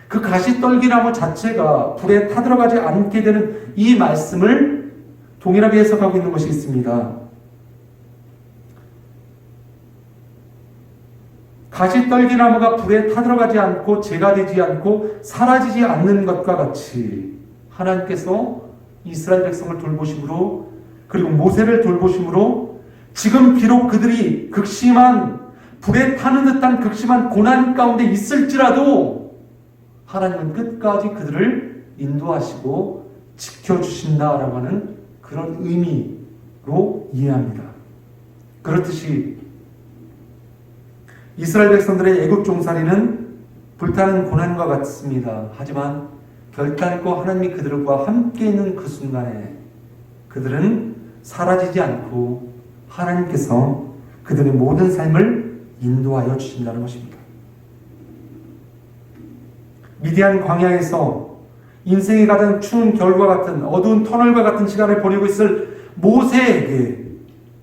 그 가시떨기나무 자체가 불에 타들어가지 않게 되는 이 말씀을 동일하게 해석하고 있는 것이 있습니다. 가시떨기나무가 불에 타들어가지 않고 재가 되지 않고 사라지지 않는 것과 같이 하나님께서 이스라엘 백성을 돌보심으로 그리고 모세를 돌보심으로 지금 비록 그들이 극심한 불에 타는 듯한 극심한 고난 가운데 있을지라도 하나님은 끝까지 그들을 인도하시고 지켜주신다라고 하는 그런 의미로 이해합니다. 그렇듯이 이스라엘 백성들의 애굽 종살이는 불타는 고난과 같습니다. 하지만 결단코 하나님이 그들과 함께 있는 그 순간에 그들은 사라지지 않고 하나님께서 그들의 모든 삶을 인도하여 주신다는 것입니다. 미디안 광야에서 인생이 가장 추운 겨울과 같은 어두운 터널과 같은 시간을 보내고 있을 모세에게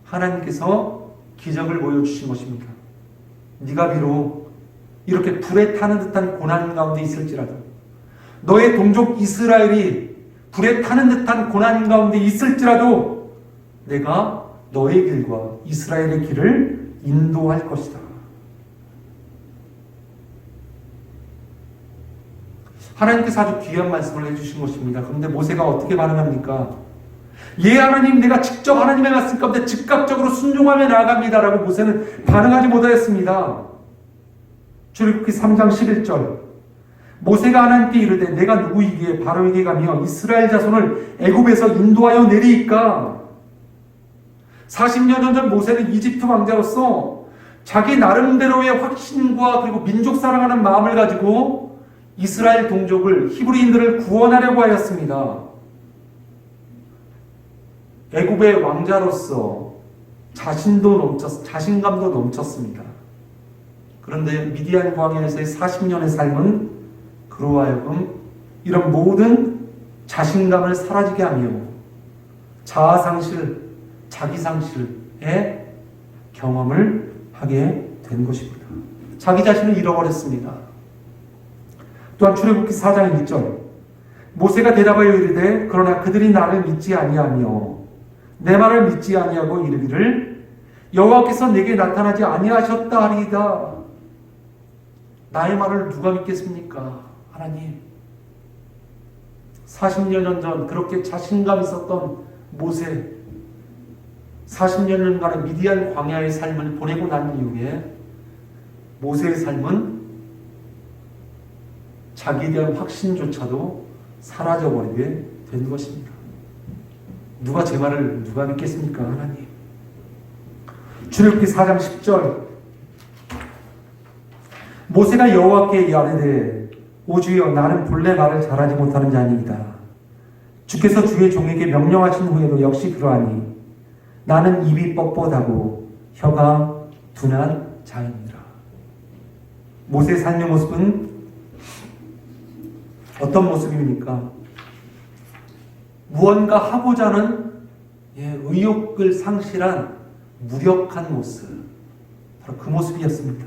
하나님께서 기적을 보여주신 것입니다. 네가 비록 이렇게 불에 타는 듯한 고난 가운데 있을지라도, 너의 동족 이스라엘이 불에 타는 듯한 고난 가운데 있을지라도 내가 너의 길과 이스라엘의 길을 인도할 것이다. 하나님께서 아주 귀한 말씀을 해주신 것입니다. 그런데 모세가 어떻게 반응합니까? 예, 하나님, 내가 직접 하나님의 말씀 가운데 즉각적으로 순종하며 나아갑니다라고 모세는 반응하지 못하였습니다. 출애굽기 3장 11절, 모세가 하나님께 이르되 내가 누구이기에 바로에게 가며 이스라엘 자손을 애굽에서 인도하여 내리이까? 40년 전 모세는 이집트 왕자로서 자기 나름대로의 확신과 그리고 민족 사랑하는 마음을 가지고 이스라엘 동족을, 히브리인들을 구원하려고 하였습니다. 애굽의 왕자로서 자신감도 넘쳤습니다. 그런데 미디안 광야에서의 40년의 삶은 그로 하여금 이런 모든 자신감을 사라지게 하며 자아상실, 자기상실의 경험을 하게 된 것입니다. 자기 자신을 잃어버렸습니다. 또한 출애굽기 4장 1절, 모세가 대답하여 이르되 그러나 그들이 나를 믿지 아니하며 내 말을 믿지 아니하고 이르기를 여호와께서 내게 나타나지 아니하셨다 하리이다. 나의 말을 누가 믿겠습니까? 하나님. 40년 전 그렇게 자신감 있었던 모세, 40년간의 미디안 광야의 삶을 보내고 난 이후에 모세의 삶은 자기에 대한 확신조차도 사라져버리게 된 것입니다. 누가 제 말을 누가 믿겠습니까? 하나님. 출애굽기 4장 10절, 모세가 여호와께 아뢰되 오 주여, 나는 본래 말을 잘하지 못하는 자니이다. 주께서 주의 종에게 명령하신 후에도 역시 그러하니 나는 입이 뻣뻣하고 혀가 둔한 자입니다. 모세의 삶의 모습은 어떤 모습입니까? 무언가 하고자 하는 의욕을 상실한 무력한 모습, 바로 그 모습이었습니다.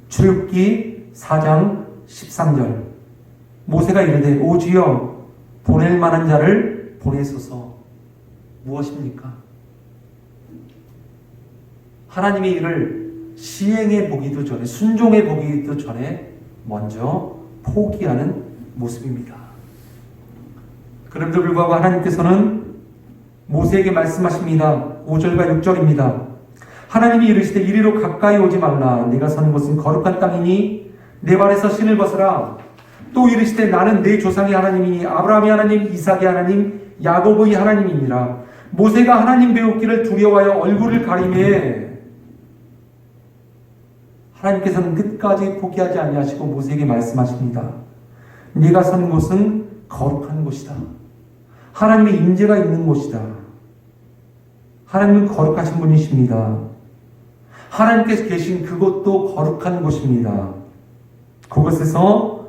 출애굽기 4장 13절, 모세가 이르되 오 주여, 보낼 만한 자를 보내소서. 무엇입니까? 하나님의 일을 시행해 보기도 전에, 순종해 보기도 전에 먼저 포기하는 모습입니다. 그럼에도 불구하고 하나님께서는 모세에게 말씀하십니다. 5절과 6절입니다. 하나님이 이르시되 이리로 가까이 오지 말라. 내가 서는 곳은 거룩한 땅이니 내 발에서 신을 벗으라. 또 이르시되 나는 내 조상의 하나님이니 아브라함의 하나님, 이삭의 하나님, 야곱의 하나님이니라. 모세가 하나님 배우기를 두려워하여 얼굴을 가리매 하나님께서는 끝까지 포기하지 아니하시고 모세에게 말씀하십니다. 네가 선 곳은 거룩한 곳이다. 하나님의 임재가 있는 곳이다. 하나님은 거룩하신 분이십니다. 하나님께서 계신 그곳도 거룩한 곳입니다. 그곳에서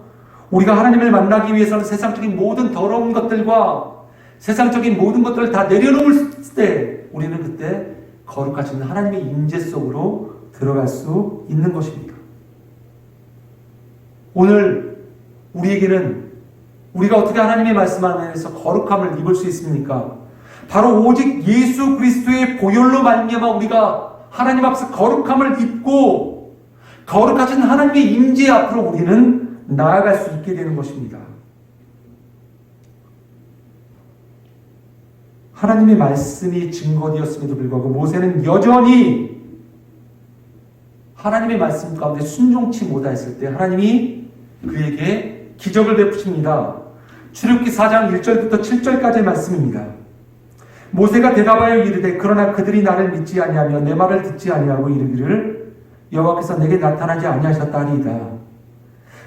우리가 하나님을 만나기 위해서는 세상적인 모든 더러운 것들과 세상적인 모든 것들을 다 내려놓을 때 우리는 그때 거룩하신 하나님의 임재 속으로 들어갈 수 있는 것입니다. 오늘 우리에게는 우리가 어떻게 하나님의 말씀 안에서 거룩함을 입을 수 있습니까? 바로 오직 예수 그리스도의 보혈로 말미암아 우리가 하나님 앞에서 거룩함을 입고 거룩하신 하나님의 임재 앞으로 우리는 나아갈 수 있게 되는 것입니다. 하나님의 말씀이 증거되었음에도 불구하고 모세는 여전히 하나님의 말씀 가운데 순종치 못하였을 때 하나님이 그에게 기적을 베푸십니다. 출애굽기 4장 1절부터 7절까지의 말씀입니다. 모세가 대답하여 이르되 그러나 그들이 나를 믿지 아니하며 내 말을 듣지 아니하고 이르기를 여호와께서 내게 나타나지 아니하셨다리이다.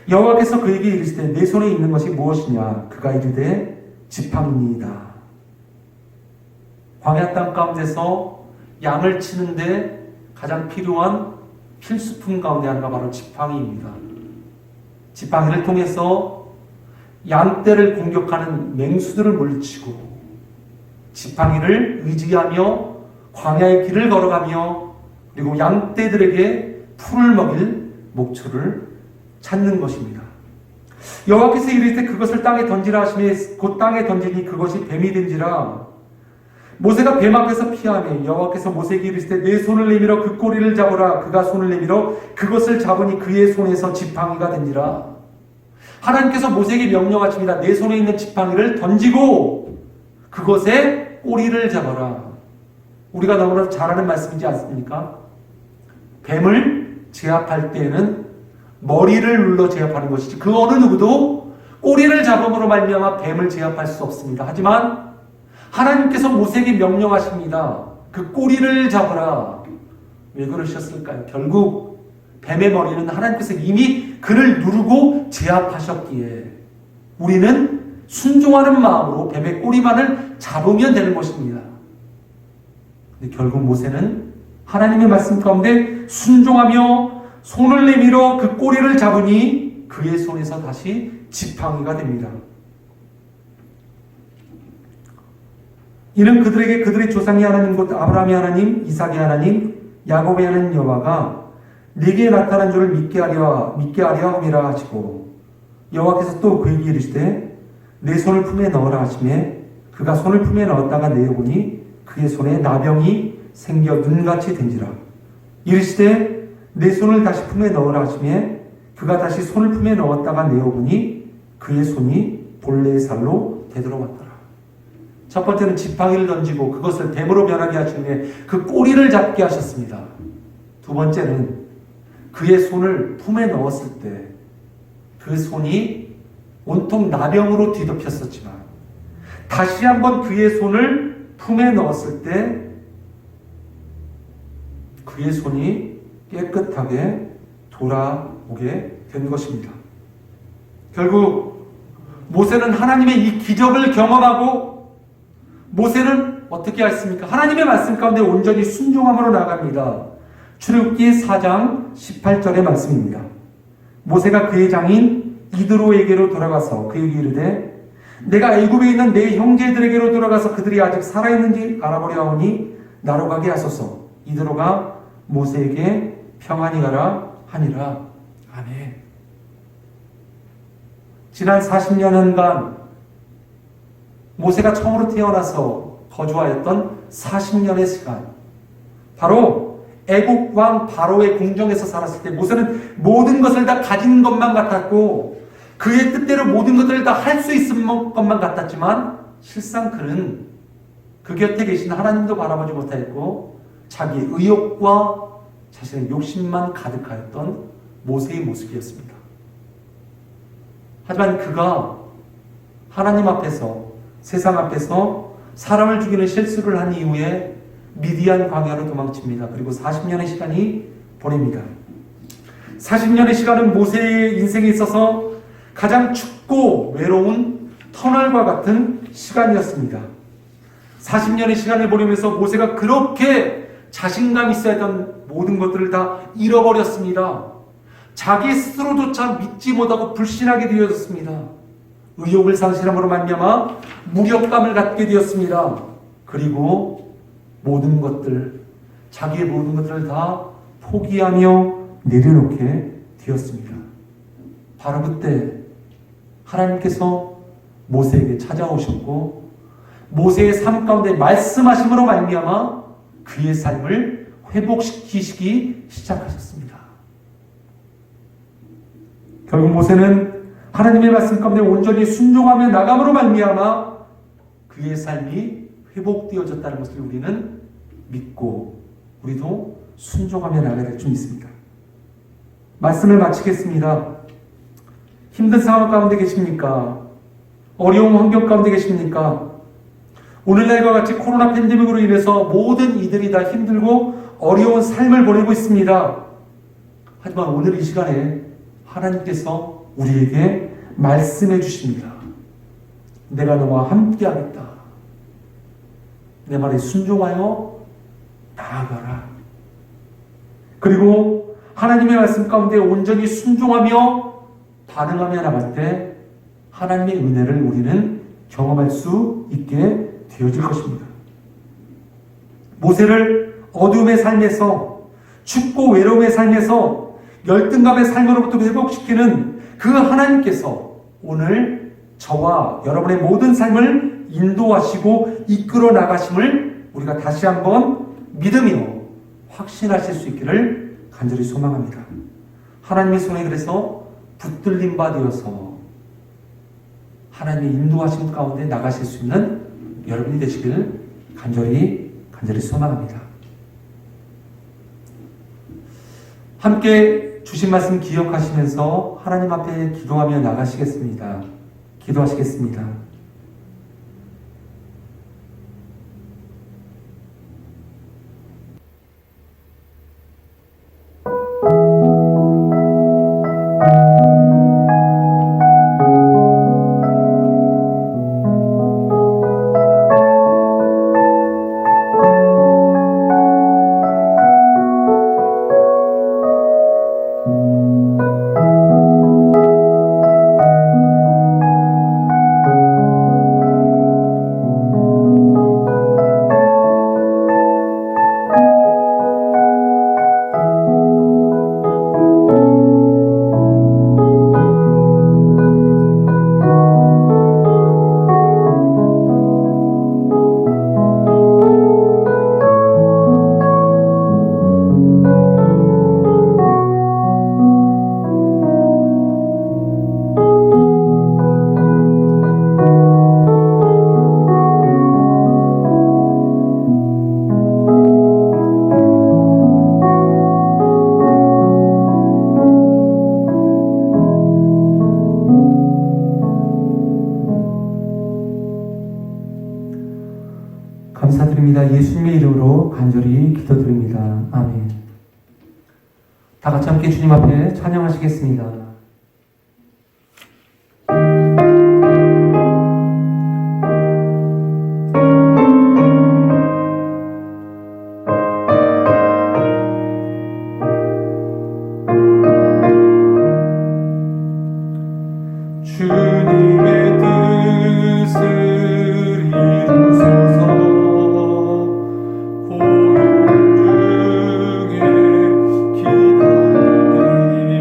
여호와께서 그에게 이르시되 내 손에 있는 것이 무엇이냐? 그가 이르되 지팡이니이다. 광야 땅 가운데서 양을 치는데 가장 필요한 필수품 가운데 하나가 바로 지팡이입니다. 지팡이를 통해서 양떼를 공격하는 맹수들을 물리치고 지팡이를 의지하며 광야의 길을 걸어가며 그리고 양떼들에게 풀을 먹일 목초를 찾는 것입니다. 여호와께서 이르시되 그것을 땅에 던지라 하시매 곧 땅에 던지니 그것이 뱀이 된지라. 모세가 뱀 앞에서 피하매 여호와께서 모세에게 이르시되 내 손을 내밀어 그 꼬리를 잡으라. 그가 손을 내밀어 그것을 잡으니 그의 손에서 지팡이가 된지라. 하나님께서 모세에게 명령하십니다. 내 손에 있는 지팡이를 던지고 그것의 꼬리를 잡아라. 우리가 너무나 잘 아는 말씀이지 않습니까? 뱀을 제압할 때에는 머리를 눌러 제압하는 것이지 그 어느 누구도 꼬리를 잡음으로 말미암아 뱀을 제압할 수 없습니다. 하지만 하나님께서 모세에게 명령하십니다. 그 꼬리를 잡으라. 왜 그러셨을까요? 결국 뱀의 머리는 하나님께서 이미 그를 누르고 제압하셨기에 우리는 순종하는 마음으로 뱀의 꼬리만을 잡으면 되는 것입니다. 근데 결국 모세는 하나님의 말씀 가운데 순종하며 손을 내밀어 그 꼬리를 잡으니 그의 손에서 다시 지팡이가 됩니다. 이는 그들에게 그들의 조상의 하나님 곧 아브라함의 하나님, 이삭의 하나님, 야곱의 하나님 여호와가 네게 나타난 줄을 믿게 하려 함이라 하시고 여호와께서 또 그에게 이르시되 내 손을 품에 넣으라 하시매 그가 손을 품에 넣었다가 내어보니 그의 손에 나병이 생겨 눈같이 된지라. 이르시되 내 손을 다시 품에 넣으라 하시매 그가 다시 손을 품에 넣었다가 내어보니 그의 손이 본래의 살로 되돌아왔더라. 첫 번째는 지팡이를 던지고 그것을 뱀으로 변하게 하신 후에 그 꼬리를 잡게 하셨습니다. 두 번째는 그의 손을 품에 넣었을 때 그 손이 온통 나병으로 뒤덮였었지만 다시 한번 그의 손을 품에 넣었을 때 그의 손이 깨끗하게 돌아오게 된 것입니다. 결국 모세는 하나님의 이 기적을 경험하고 모세는 어떻게 했습니까? 하나님의 말씀 가운데 온전히 순종함으로 나갑니다. 출애굽기 4장 18절의 말씀입니다. 모세가 그의 장인 이드로에게로 돌아가서 그에게 이르되 내가 애굽에 있는 내 형제들에게로 돌아가서 그들이 아직 살아있는지 알아보려 하오니 나로 가게 하소서. 이드로가 모세에게 평안히 가라 하니라. 아멘. 지난 40년간 모세가 처음으로 태어나서 거주하였던 40년의 시간, 바로 애국 왕 바로의 궁정에서 살았을 때 모세는 모든 것을 다 가진 것만 같았고 그의 뜻대로 모든 것들을 다 할 수 있을 것만 같았지만 실상 그는 그 곁에 계신 하나님도 바라보지 못하였고 자기의 의욕과 자신의 욕심만 가득하였던 모세의 모습이었습니다. 하지만 그가 하나님 앞에서 세상 앞에서 사람을 죽이는 실수를 한 이후에 미디안 광야로 도망칩니다. 그리고 40년의 시간이 보냅니다. 40년의 시간은 모세의 인생에 있어서 가장 춥고 외로운 터널과 같은 시간이었습니다. 40년의 시간을 보내면서 모세가 그렇게 자신감 있어야 했던 모든 것들을 다 잃어버렸습니다. 자기 스스로조차 믿지 못하고 불신하게 되었습니다. 의욕을 상실함으로 말미암아 무력감을 갖게 되었습니다. 그리고 모든 것들, 자기의 모든 것들을 다 포기하며 내려놓게 되었습니다. 바로 그때 하나님께서 모세에게 찾아오셨고 모세의 삶 가운데 말씀하심으로 말미암아 그의 삶을 회복시키시기 시작하셨습니다. 결국 모세는 하나님의 말씀 가운데 온전히 순종하며 나감으로 말미암아 그의 삶이 회복되어졌다는 것을 우리는 믿고 우리도 순종하며 나가야 될 줄 믿습니다. 말씀을 마치겠습니다. 힘든 상황 가운데 계십니까? 어려운 환경 가운데 계십니까? 오늘날과 같이 코로나 팬데믹으로 인해서 모든 이들이 다 힘들고 어려운 삶을 보내고 있습니다. 하지만 오늘 이 시간에 하나님께서 우리에게 말씀해 주십니다. 내가 너와 함께 하겠다. 내 말에 순종하여 나아가라. 그리고 하나님의 말씀 가운데 온전히 순종하며 반응하며 나갈 때 하나님의 은혜를 우리는 경험할 수 있게 되어질 것입니다. 모세를 어둠의 삶에서, 춥고 외로움의 삶에서 열등감의 삶으로부터 회복시키는 그 하나님께서 오늘 저와 여러분의 모든 삶을 인도하시고 이끌어 나가심을 우리가 다시 한번 믿으며 확신하실 수 있기를 간절히 소망합니다. 하나님의 손에 그래서 붙들림 바 되어서 하나님의 인도하심 가운데 나가실 수 있는 여러분이 되시길 간절히 소망합니다. 함께 주신 말씀 기억하시면서 하나님 앞에 기도하며 나가시겠습니다. 기도하시겠습니다. 감사드립니다. 예수님의 이름으로 간절히 기도드립니다. 아멘. 다 같이 함께 주님 앞에 찬양하시겠습니다. 주님의 뜻을 이루소서. 고용 중에 기다리니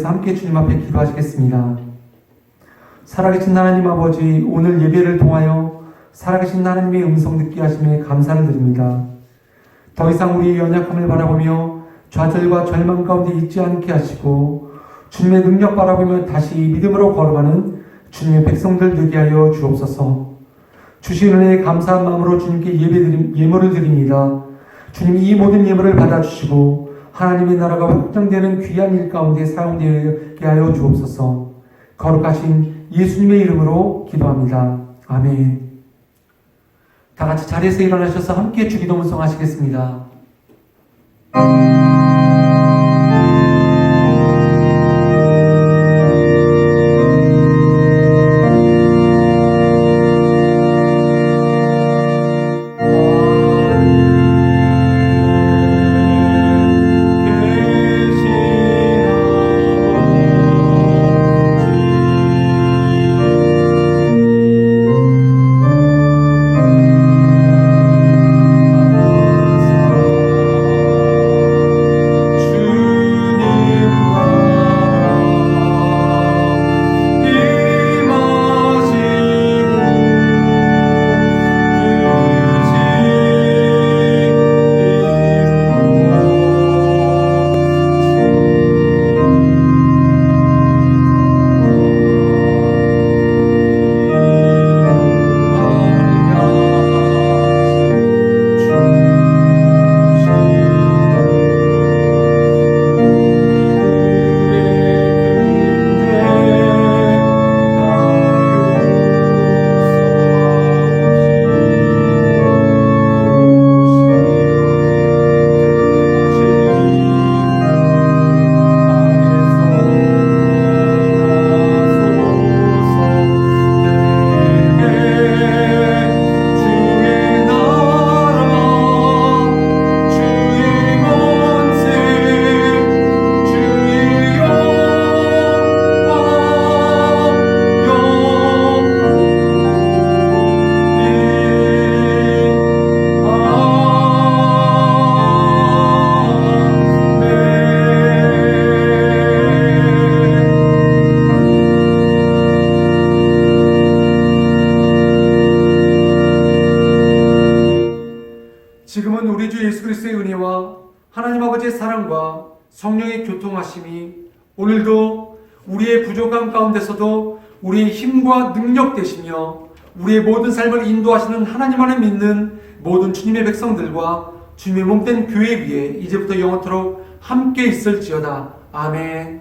위해서 함께 주님 앞에 기도하시겠습니다. 살아계신 하나님 아버지, 오늘 예배를 통하여 살아계신 하나님의 음성 듣게 하심에 감사를 드립니다. 더 이상 우리의 연약함을 바라보며 좌절과 절망 가운데 있지 않게 하시고 주님의 능력 바라보며 다시 믿음으로 걸어가는 주님의 백성들 되게 하여 주옵소서. 주신 은혜에 감사한 마음으로 주님께 예물을 드립니다. 주님, 이 모든 예물을 받아주시고 하나님의 나라가 확장되는 귀한 일 가운데 사용되게 하여 주옵소서. 거룩하신 예수님의 이름으로 기도합니다. 아멘. 다 같이 자리에서 일어나셔서 함께 주기도 문성하시겠습니다. 지금은 우리 주 예수 그리스도의 은혜와 하나님 아버지의 사랑과 성령의 교통하심이 오늘도 우리의 부족함 가운데서도 우리의 힘과 능력 되시며 우리의 모든 삶을 인도하시는 하나님 안에 믿는 모든 주님의 백성들과 주님의 몸된 교회 위에 이제부터 영원토록 함께 있을지어다. 아멘.